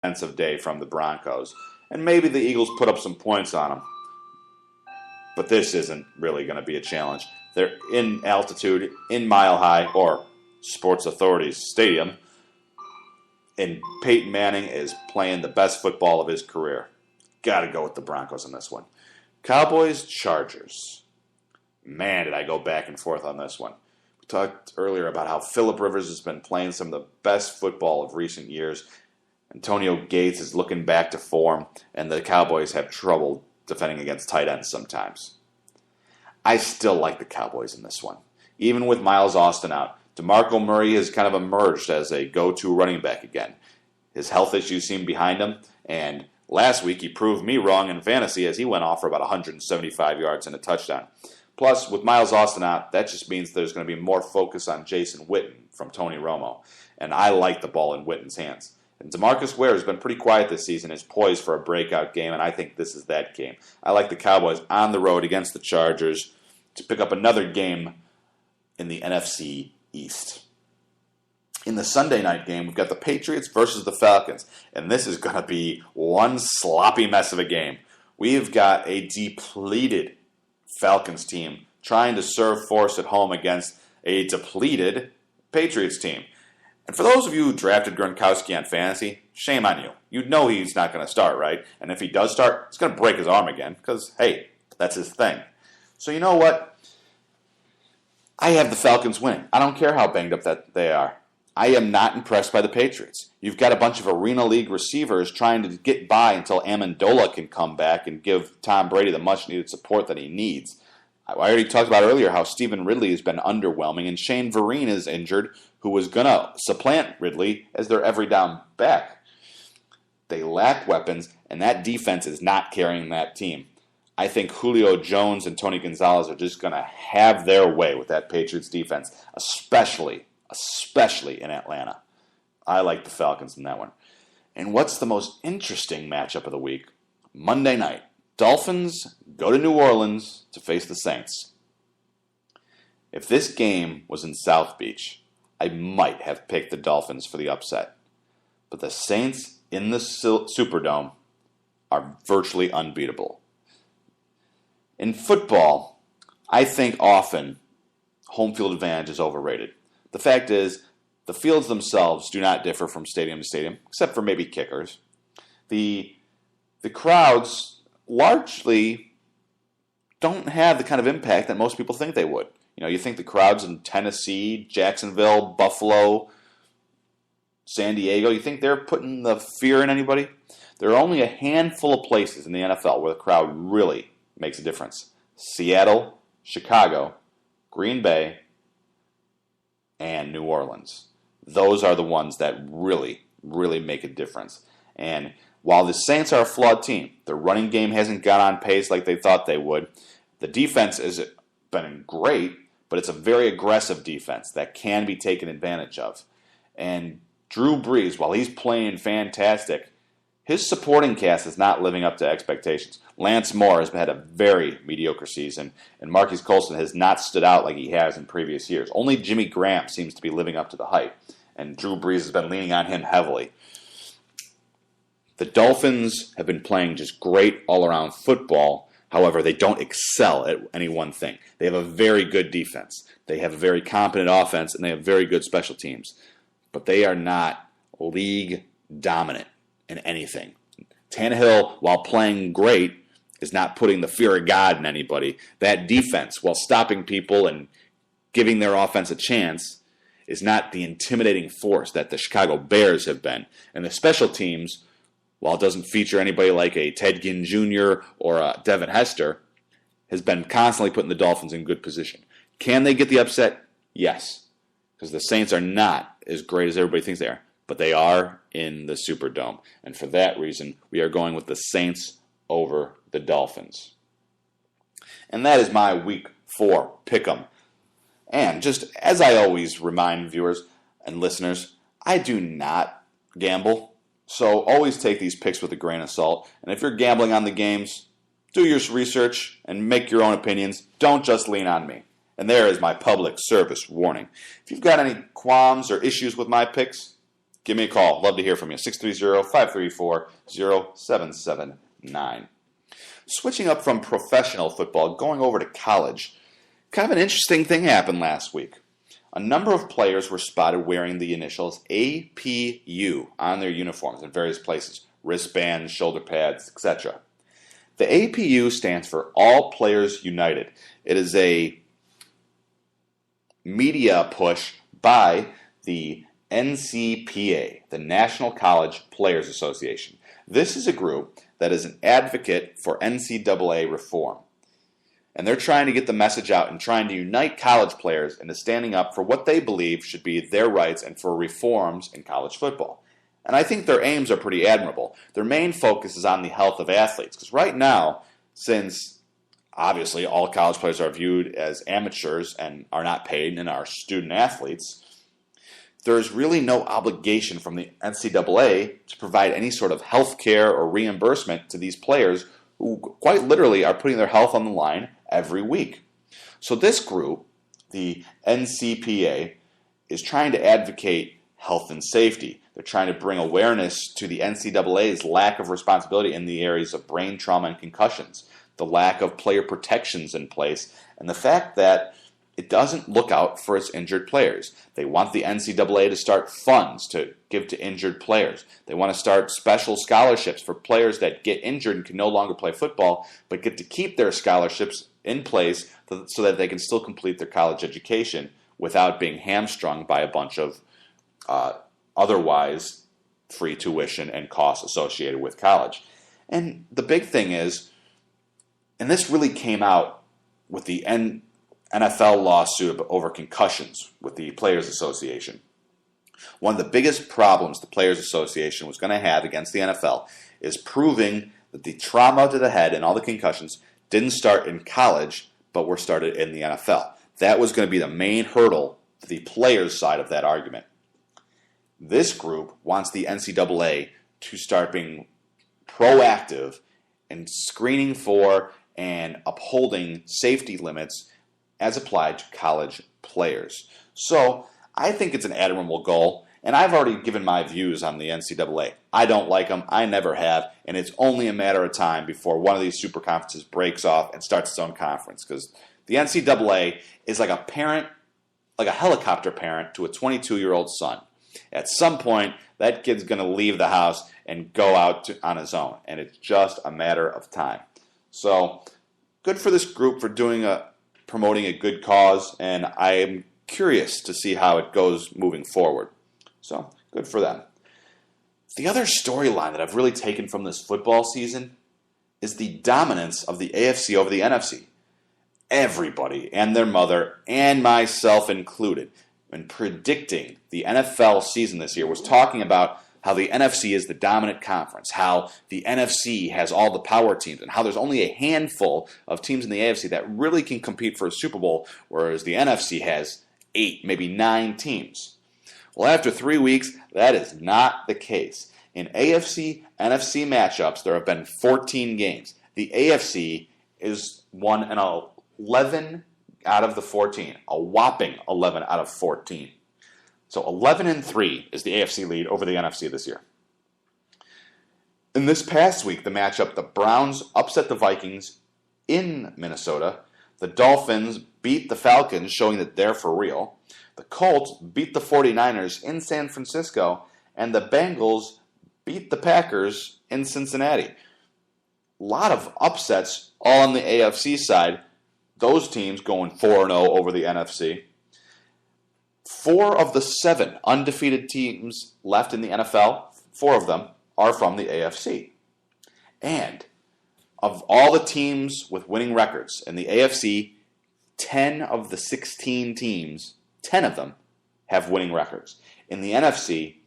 defensive day from the Broncos. And maybe the Eagles put up some points on them. But this isn't really going to be a challenge. They're in altitude, in Mile High, or Sports Authority's stadium. And Peyton Manning is playing the best football of his career. Got to go with the Broncos on this one. Cowboys, Chargers. Man, did I go back and forth on this one. We talked earlier about how Phillip Rivers has been playing some of the best football of recent years. Antonio Gates is looking back to form, and the Cowboys have trouble defending against tight ends sometimes. I still like the Cowboys in this one. Even with Miles Austin out, DeMarco Murray has kind of emerged as a go-to running back again. His health issues seem behind him, and last week he proved me wrong in fantasy as he went off for about 175 yards and a touchdown. Plus, with Miles Austin out, that just means there's going to be more focus on Jason Witten from Tony Romo, and I like the ball in Witten's hands. And DeMarcus Ware has been pretty quiet this season, is poised for a breakout game, and I think this is that game. I like the Cowboys on the road against the Chargers to pick up another game in the NFC East. In the Sunday night game, we've got the Patriots versus the Falcons, and this is going to be one sloppy mess of a game. We've got a depleted Falcons team trying to serve force at home against a depleted Patriots team. And for those of you who drafted Gronkowski on fantasy, shame on you. You know he's not going to start, right? And if he does start, he's going to break his arm again because, hey, that's his thing. So you know what? I have the Falcons winning. I don't care how banged up that they are. I am not impressed by the Patriots. You've got a bunch of Arena League receivers trying to get by until Amendola can come back and give Tom Brady the much-needed support that he needs. I already talked about earlier how Stephen Ridley has been underwhelming, and Shane Vereen is injured, who was going to supplant Ridley as their every down back. They lack weapons, and that defense is not carrying that team. I think Julio Jones and Tony Gonzalez are just going to have their way with that Patriots defense, especially in Atlanta. I like the Falcons in that one. And what's the most interesting matchup of the week? Monday night. Dolphins go to New Orleans to face the Saints. If this game was in South Beach, I might have picked the Dolphins for the upset. But the Saints in the Superdome are virtually unbeatable. In football, I think often home field advantage is overrated. The fact is, the fields themselves do not differ from stadium to stadium, except for maybe kickers. The crowds largely don't have the kind of impact that most people think they would. You know, you think the crowds in Tennessee, Jacksonville, Buffalo, San Diego, you think they're putting the fear in anybody? There are only a handful of places in the NFL where the crowd really makes a difference. Seattle, Chicago, Green Bay, and New Orleans. Those are the ones that really, really make a difference. And while the Saints are a flawed team, their running game hasn't got on pace like they thought they would. The defense has been great, but it's a very aggressive defense that can be taken advantage of. And Drew Brees, while he's playing fantastic, his supporting cast is not living up to expectations. Lance Moore has had a very mediocre season, and Marquise Colston has not stood out like he has in previous years. Only Jimmy Graham seems to be living up to the hype, and Drew Brees has been leaning on him heavily. The Dolphins have been playing just great all-around football. However, they don't excel at any one thing. They have a very good defense. They have a very competent offense, and they have very good special teams. But they are not league dominant in anything. Tannehill, while playing great, is not putting the fear of God in anybody. That defense, while stopping people and giving their offense a chance, is not the intimidating force that the Chicago Bears have been. And the special teams, while it doesn't feature anybody like a Ted Ginn Jr. or a Devin Hester, has been constantly putting the Dolphins in good position. Can they get the upset? Yes. Because the Saints are not as great as everybody thinks they are. But they are in the Superdome. And for that reason, we are going with the Saints over the Dolphins. And that is my Week 4 Pick'em. And just as I always remind viewers and listeners, I do not gamble. So always take these picks with a grain of salt. And if you're gambling on the games, do your research and make your own opinions. Don't just lean on me. And there is my public service warning. If you've got any qualms or issues with my picks, Give me a call. Love to hear from you. 630-534-0779. Switching up from professional football, going over to college, kind of an interesting thing happened last week. A number of players were spotted wearing the initials APU on their uniforms in various places, wristbands, shoulder pads, etc. The APU stands for All Players United. It is a media push by the NCPA, the National College Players Association. This is a group that is an advocate for NCAA reform. And they're trying to get the message out and trying to unite college players into standing up for what they believe should be their rights and for reforms in college football. And I think their aims are pretty admirable. Their main focus is on the health of athletes. Because right now, since obviously all college players are viewed as amateurs and are not paid and are student athletes, there's really no obligation from the NCAA to provide any sort of health care or reimbursement to these players who quite literally are putting their health on the line every week. So this group, the NCPA, is trying to advocate health and safety. They're trying to bring awareness to the NCAA's lack of responsibility in the areas of brain trauma and concussions, the lack of player protections in place, and the fact that it doesn't look out for its injured players. They want the NCAA to start funds to give to injured players. They want to start special scholarships for players that get injured and can no longer play football, but get to keep their scholarships in place so that they can still complete their college education without being hamstrung by a bunch of otherwise free tuition and costs associated with college. And the big thing is, and this really came out with the NFL lawsuit over concussions with the Players Association. One of the biggest problems the Players Association was going to have against the NFL is proving that the trauma to the head and all the concussions didn't start in college, but were started in the NFL. That was going to be the main hurdle to the players' side of that argument. This group wants the NCAA to start being proactive in screening for and upholding safety limits as applied to college players. So I think it's an admirable goal, and I've already given my views on the NCAA. I don't like them, I never have, and it's only a matter of time before one of these super conferences breaks off and starts its own conference, because the NCAA is like a parent, like a helicopter parent to a 22-year-old son. At some point, that kid's going to leave the house and go out on his own, and it's just a matter of time. So good for this group for promoting a good cause, and I am curious to see how it goes moving forward. So, good for them. The other storyline that I've really taken from this football season is the dominance of the AFC over the NFC. Everybody and their mother, and myself included, when predicting the NFL season this year, was talking about how the NFC is the dominant conference, how the NFC has all the power teams, and how there's only a handful of teams in the AFC that really can compete for a Super Bowl, whereas the NFC has 8, maybe 9 teams. Well, after 3 weeks, that is not the case. In AFC-NFC matchups, there have been 14 games. The AFC is won in 11 out of the 14, a whopping 11 out of 14. So 11-3 is the AFC lead over the NFC this year. In this past week, the matchup, the Browns upset the Vikings in Minnesota. The Dolphins beat the Falcons, showing that they're for real. The Colts beat the 49ers in San Francisco. And the Bengals beat the Packers in Cincinnati. A lot of upsets all on the AFC side. Those teams going 4-0 over the NFC. 4 of the 7 undefeated teams left in the NFL, 4 of them are from the AFC. And of all the teams with winning records in the AFC, 10 of the 16 teams, 10 of them have winning records. In the NFC,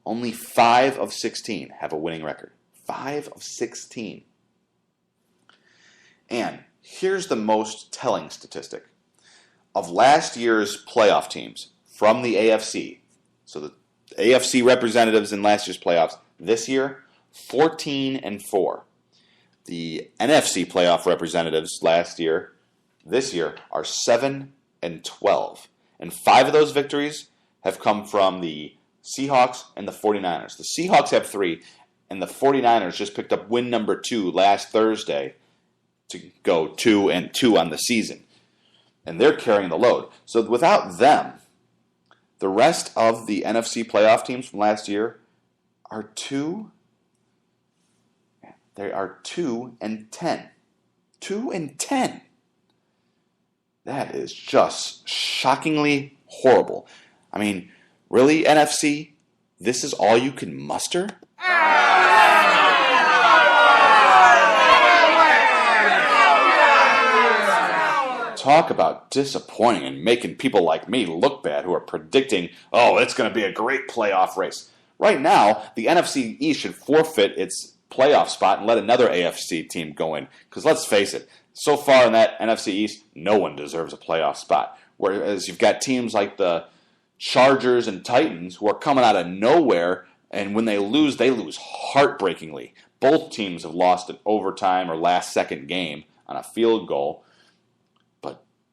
only 5 of 16 have a winning record. 5 of 16. And here's the most telling statistic. Of last year's playoff teams from the AFC, so the AFC representatives in last year's playoffs, this year, 14-4. The NFC playoff representatives last year, this year, are 7-12. And 5 of those victories have come from the Seahawks and the 49ers. The Seahawks have 3, and the 49ers just picked up win number 2 last Thursday to go 2-2 on the season. And they're carrying the load. So without them, the rest of the NFC playoff teams from last year are 2. They are 2-10. 2-10. That is just shockingly horrible. I mean, really, NFC? This is all you can muster? Talk about disappointing and making people like me look bad who are predicting, oh, it's going to be a great playoff race. Right now, the NFC East should forfeit its playoff spot and let another AFC team go in. Because let's face it, so far in that NFC East, no one deserves a playoff spot. Whereas you've got teams like the Chargers and Titans who are coming out of nowhere, and when they lose heartbreakingly. Both teams have lost an overtime or last-second game on a field goal.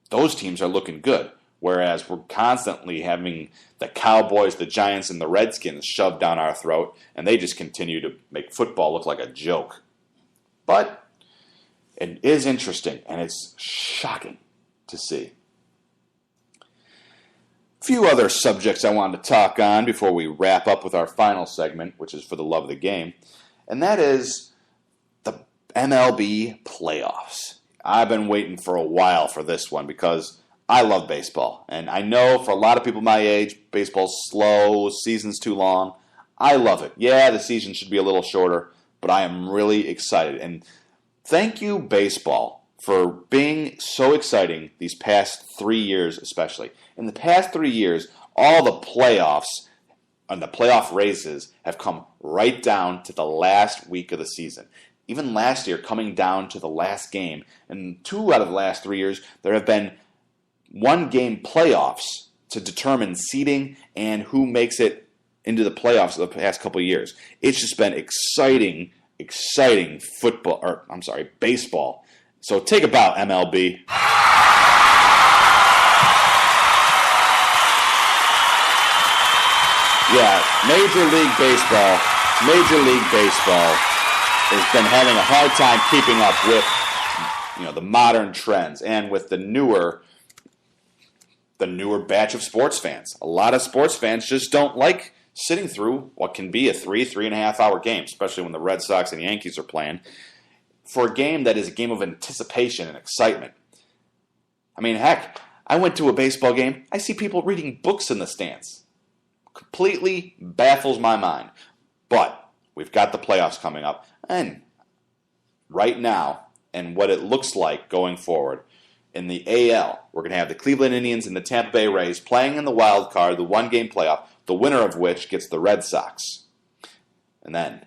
Those teams are looking good, whereas we're constantly having the Cowboys, the Giants, and the Redskins shoved down our throat, and they just continue to make football look like a joke. But it is interesting, and it's shocking to see. A few other subjects I wanted to talk on before we wrap up with our final segment, which is for the love of the game, and that is the MLB Playoffs. I've been waiting for a while for this one because I love baseball. And I know for a lot of people my age, baseball's slow, season's too long. I love it. Yeah, the season should be a little shorter, but I am really excited. And thank you, baseball, for being so exciting these past 3 years especially. In the past 3 years, all the playoffs and the playoff races have come right down to the last week of the season. Even last year, coming down to the last game, and 2 out of the last 3 years, there have been 1-game playoffs to determine seeding and who makes it into the playoffs the past couple of years. It's just been exciting baseball. So take a bow, MLB. Yeah, Major League Baseball has been having a hard time keeping up with, the modern trends and with the newer batch of sports fans. A lot of sports fans just don't like sitting through what can be a 3.5 hour game, especially when the Red Sox and Yankees are playing, for a game that is a game of anticipation and excitement. I mean, heck, I went to a baseball game. I see people reading books in the stands. Completely baffles my mind. But we've got the playoffs coming up. And right now, and what it looks like going forward, in the AL, we're going to have the Cleveland Indians and the Tampa Bay Rays playing in the wild card, the 1-game playoff, the winner of which gets the Red Sox. And then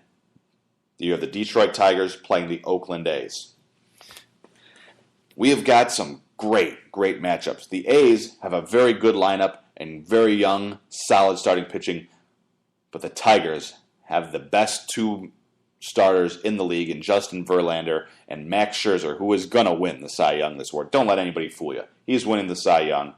you have the Detroit Tigers playing the Oakland A's. We have got some great matchups. The A's have a very good lineup and very young, solid starting pitching, but the Tigers have the best 2 starters in the league in Justin Verlander and Max Scherzer, who is going to win the Cy Young this year. Don't let anybody fool you. He's winning the Cy Young.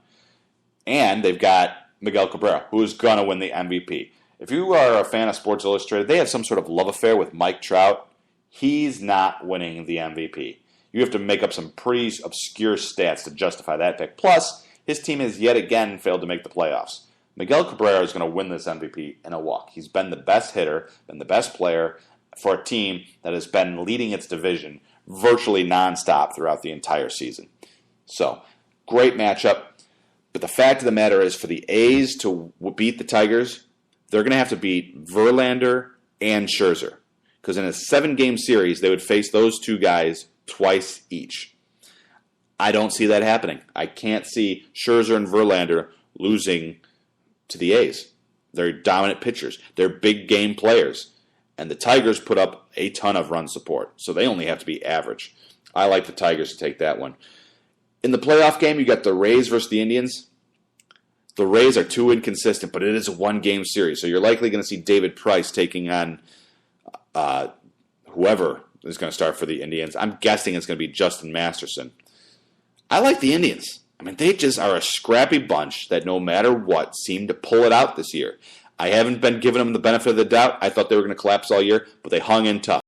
And they've got Miguel Cabrera, who is going to win the MVP. If you are a fan of Sports Illustrated, they have some sort of love affair with Mike Trout. He's not winning the MVP. You have to make up some pretty obscure stats to justify that pick. Plus, his team has yet again failed to make the playoffs. Miguel Cabrera is going to win this MVP in a walk. He's been the best hitter, been the best player for a team that has been leading its division virtually nonstop throughout the entire season. So, great matchup. But the fact of the matter is, for the A's to beat the Tigers, they're going to have to beat Verlander and Scherzer. Because in a 7-game series, they would face those 2 guys twice each. I don't see that happening. I can't see Scherzer and Verlander losing to the A's. They're dominant pitchers. They're big game players. And the Tigers put up a ton of run support, so they only have to be average. I like the Tigers to take that one. In the playoff game, you got the Rays versus the Indians. The Rays are too inconsistent, but it is a 1-game series, so you're likely going to see David Price taking on whoever is going to start for the Indians. I'm guessing it's going to be Justin Masterson. I like the Indians. I mean, they just are a scrappy bunch that no matter what seem to pull it out this year. I haven't been giving them the benefit of the doubt. I thought they were going to collapse all year, but they hung in tough.